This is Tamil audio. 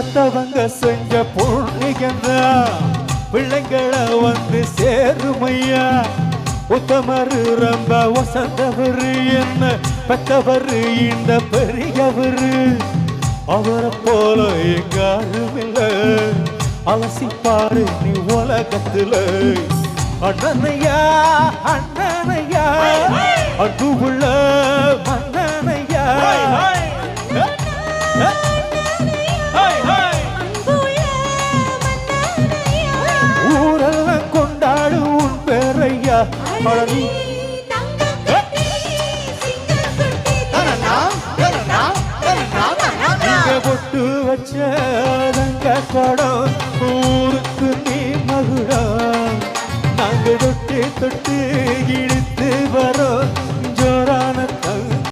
பத்தவங்க செஞ்ச புண்ணியந்தான் பிள்ளைங்களை வந்து சேருமையா. உத்தமரு ரொம்ப வசந்தவரு என்ன பெத்தவரு இந்த பெரியவரு. அவரை போல எங்காரும் இல்லை அலசிப்பாரு நீ உலகத்துல. அண்ணனையா அண்ணனையா அன்பு உள்ள மன்னனையா. ஊரெல்லாம் கொண்டாடு உன் பேரையா. நீங்க பொட்டு வச்ச தங்க குடம் ஊருக்கு நீ மகுடம். நாங்க தொட்டு தொட்டு இழுத்து வரோம்